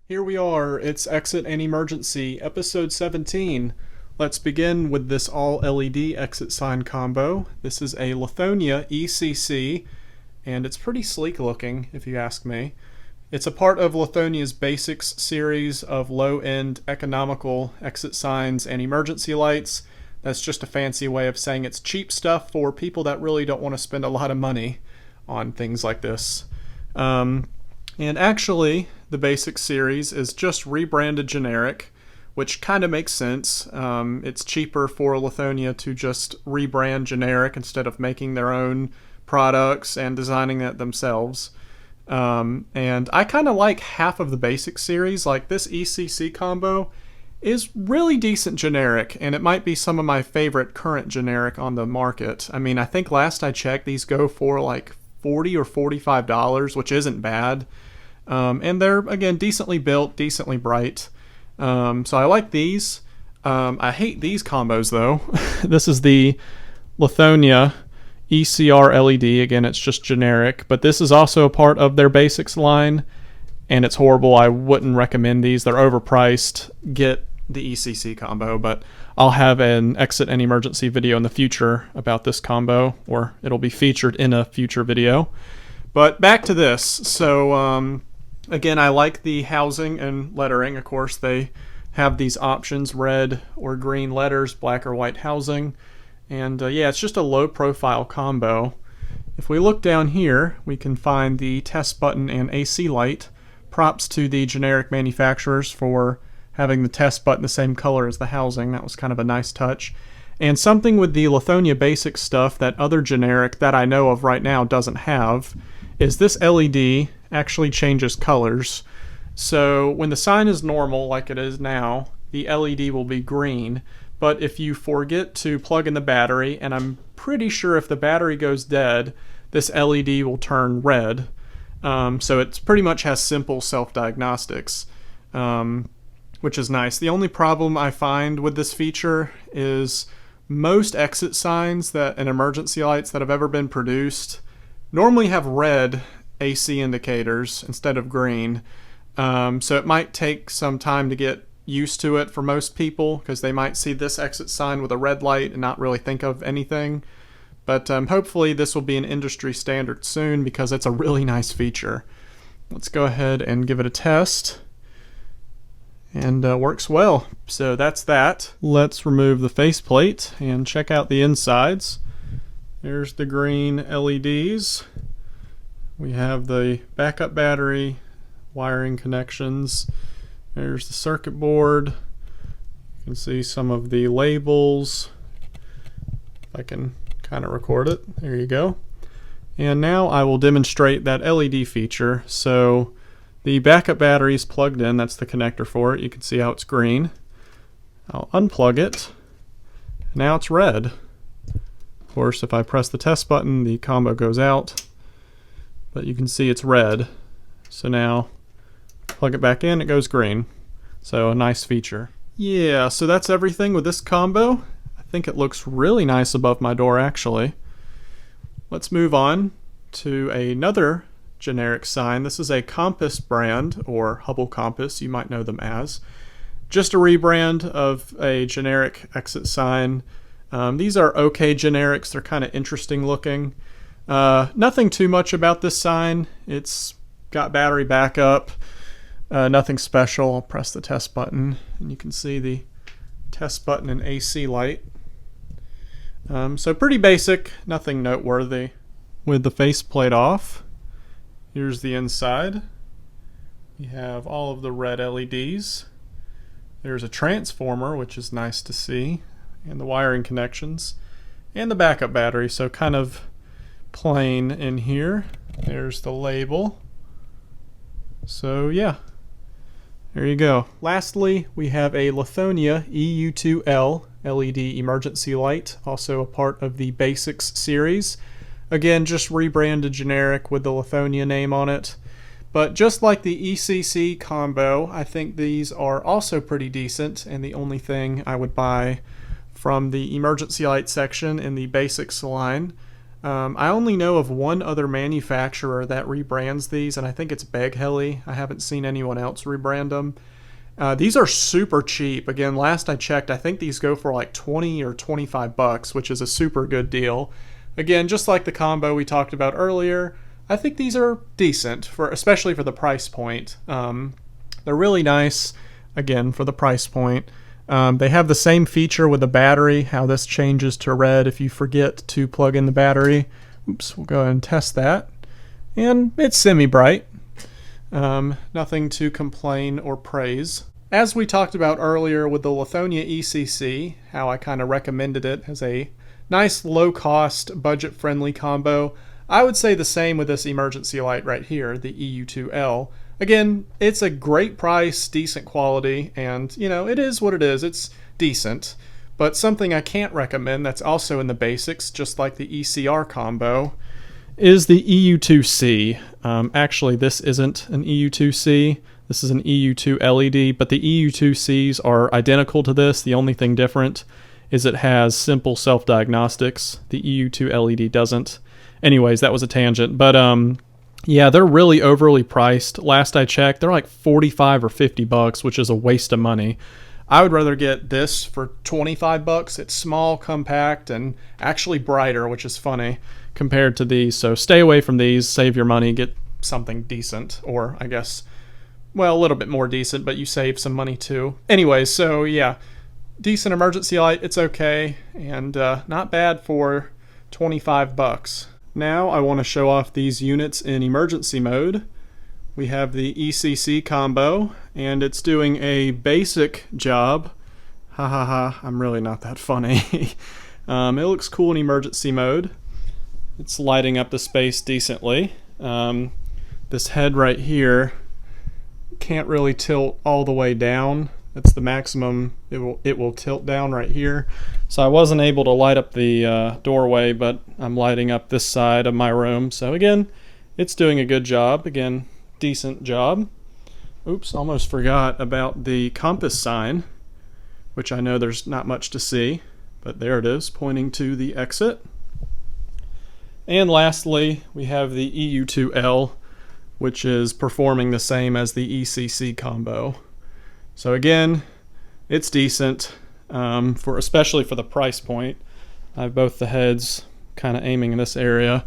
Here we are, it's Exit and Emergency, episode 17. Let's begin with this all LED exit sign combo. This is a Lithonia ECC, and it's pretty sleek looking, if you ask me. It's a part of Lithonia's Basics series of low-end economical exit signs and emergency lights. That's just a fancy way of saying it's cheap stuff for people that really don't want to spend a lot of money on things like this. And actually, the Basics series is just rebranded generic, which kind of makes sense. It's cheaper for Lithonia to just rebrand generic instead of making their own products and designing it themselves. And I kind of like half of the Basics series. Like this ECC combo is really decent generic, and it might be some of my favorite current generic on the market. I mean, I think last I checked, these go for like $40 or $45, which isn't bad. And they're, again, decently built, decently bright. So I like these. I hate these combos, though. This is the Lithonia ECR LED. Again, it's just generic. But this is also a part of their Basics line, and it's horrible. I wouldn't recommend these. They're overpriced. Get the ECC combo, but I'll have an exit and emergency video in the future about this combo, or it'll be featured in a future video. But back to this. So, again, I like the housing and lettering. Of course, they have these options, red or green letters, black or white housing. And yeah, it's just a low profile combo. If we look down here, we can find the test button and AC light. Props to the generic manufacturers for having the test button the same color as the housing. That was kind of a nice touch. And something with the Lithonia Basics stuff that other generic that I know of right now doesn't have is this LED actually changes colors. So when the sign is normal, like it is now, the LED will be green. But if you forget to plug in the battery, and I'm pretty sure if the battery goes dead, this LED will turn red. So it pretty much has simple self-diagnostics, which is nice. The only problem I find with this feature is most exit signs and emergency lights that have ever been produced normally have red AC indicators instead of green. So it might take some time to get used to it for most people, because they might see this exit sign with a red light and not really think of anything. But hopefully this will be an industry standard soon, because it's a really nice feature. Let's go ahead and give it a test. And works well. So that's that. Let's remove the faceplate and check out the insides. There's the green LEDs. We have the backup battery, wiring connections. There's the circuit board. You can see some of the labels. If I can kind of record it. There you go. And now I will demonstrate that LED feature. So the backup battery is plugged in. That's the connector for it. You can see how it's green. I'll unplug it. Now it's red. Of course, if I press the test button, the combo goes out. But you can see it's red. So now plug it back in, it goes green. So a nice feature. Yeah, so that's everything with this combo. I think it looks really nice above my door, actually. Let's move on to another generic sign. This is a Compass brand, or Hubble Compass, you might know them as. Just a rebrand of a generic exit sign. These are okay generics. They're kind of interesting looking. Nothing too much about this sign. It's got battery backup. Nothing special. I'll press the test button and you can see the test button and AC light. So pretty basic, nothing noteworthy. With the faceplate off, here's the inside. You have all of the red LEDs. There's a transformer, which is nice to see, and the wiring connections, and the backup battery, so kind of plain in here. There's the label. So yeah, there you go. Lastly, we have a Lithonia EU2L LED emergency light, also a part of the Basics series. Again, just rebranded generic with the Lithonia name on it. But just like the ECC combo, I think these are also pretty decent, and the only thing I would buy from the emergency light section in the Basics line. I only know of one other manufacturer that rebrands these, and I think it's Begheli. I haven't seen anyone else rebrand them. These are super cheap. Again, last I checked, I think these go for like 20 or 25 bucks, which is a super good deal. Again, just like the combo we talked about earlier, I think these are decent, especially for the price point. They're really nice, again, for the price point. They have the same feature with the battery, how this changes to red if you forget to plug in the battery. Oops, we'll go ahead and test that. And it's semi-bright. Nothing to complain or praise. As we talked about earlier with the Lithonia ECC, how I kind of recommended it as a nice low-cost, budget-friendly combo, I would say the same with this emergency light right here, the EU2L. Again, it's a great price, decent quality, and, you know, it is what it is. It's decent. But something I can't recommend that's also in the basics, just like the ECR combo, is the EU2C. Actually, this isn't an EU2C. This is an EU2 LED, but the EU2Cs are identical to this. The only thing different is it has simple self-diagnostics. The EU2 LED doesn't. Anyways, that was a tangent. But yeah, they're really overly priced. Last I checked, they're like 45 or 50 bucks, which is a waste of money. I would rather get this for 25 bucks. It's small, compact, and actually brighter, which is funny compared to these. So stay away from these, save your money, get something decent, or I guess, well, a little bit more decent, but you save some money too. Anyways, so yeah, decent emergency light, it's okay, and not bad for 25 bucks. Now I want to show off these units in emergency mode. We have the ECC combo, and it's doing a basic job. Ha ha ha, I'm really not that funny. It looks cool in emergency mode. It's lighting up the space decently. This head right here can't really tilt all the way down. That's the maximum it will tilt down right here. So I wasn't able to light up the doorway, but I'm lighting up this side of my room. So again, it's doing a good job. Again, decent job. Oops, almost forgot about the compass sign, which I know there's not much to see, but there it is, pointing to the exit. And lastly, we have the EU2L, which is performing the same as the ECC combo. So again, it's decent, especially for the price point. I have both the heads kind of aiming in this area.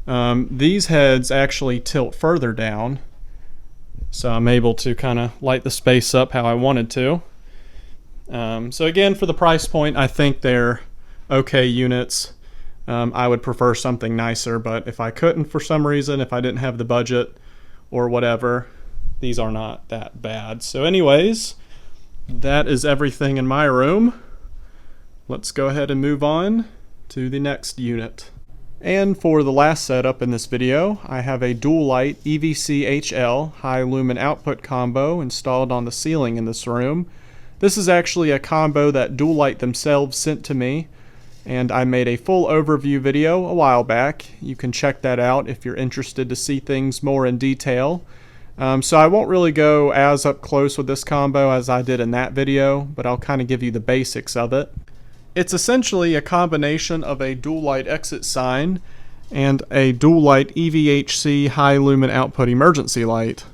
These heads actually tilt further down, so I'm able to kind of light the space up how I wanted to. So again, for the price point, I think they're okay units. I would prefer something nicer, but if I couldn't for some reason, if I didn't have the budget or whatever, these are not that bad. So anyways, that is everything in my room. Let's go ahead and move on to the next unit. And for the last setup in this video, I have a dual light EVC-HL high lumen output combo installed on the ceiling in this room. This is actually a combo that Dual Light themselves sent to me, and I made a full overview video a while back. You can check that out if you're interested to see things more in detail. So I won't really go as up close with this combo as I did in that video, but I'll kind of give you the basics of it. It's essentially a combination of a Dual Light exit sign and a Dual Light EVHC high lumen output emergency light.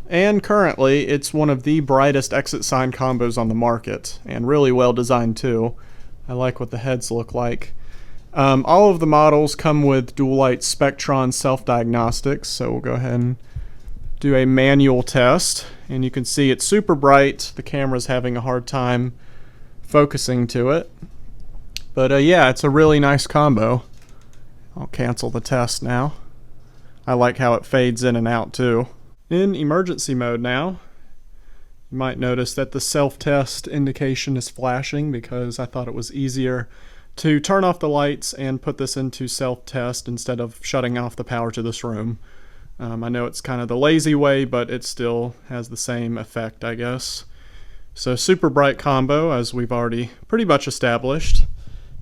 And currently, it's one of the brightest exit sign combos on the market, and really well designed too. I like what the heads look like. All of the models come with Dual Light Spectron self-diagnostics, so we'll go ahead and do a manual test, and you can see it's super bright. The camera's having a hard time focusing to it. But yeah, it's a really nice combo. I'll cancel the test now. I like how it fades in and out too. In emergency mode now, you might notice that the self-test indication is flashing because I thought it was easier to turn off the lights and put this into self-test instead of shutting off the power to this room. I know it's kind of the lazy way, but it still has the same effect, I guess. So super bright combo, as we've already pretty much established.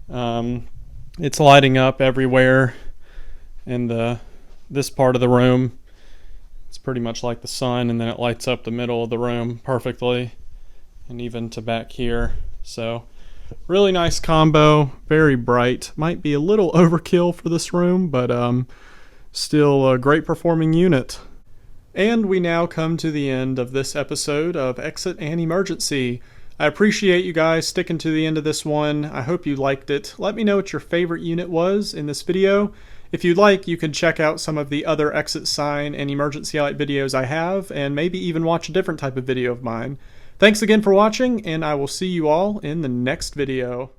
It's lighting up everywhere in this part of the room. It's pretty much like the sun, and then it lights up the middle of the room perfectly, and even to back here. So Really nice combo, very bright. Might be a little overkill for this room, but still a great performing unit. And we now come to the end of this episode of Exit and Emergency. I appreciate you guys sticking to the end of this one. I hope you liked it. Let me know what your favorite unit was in this video. If you'd like, you can check out some of the other exit sign and emergency light videos I have, and maybe even watch a different type of video of mine. Thanks again for watching, and I will see you all in the next video.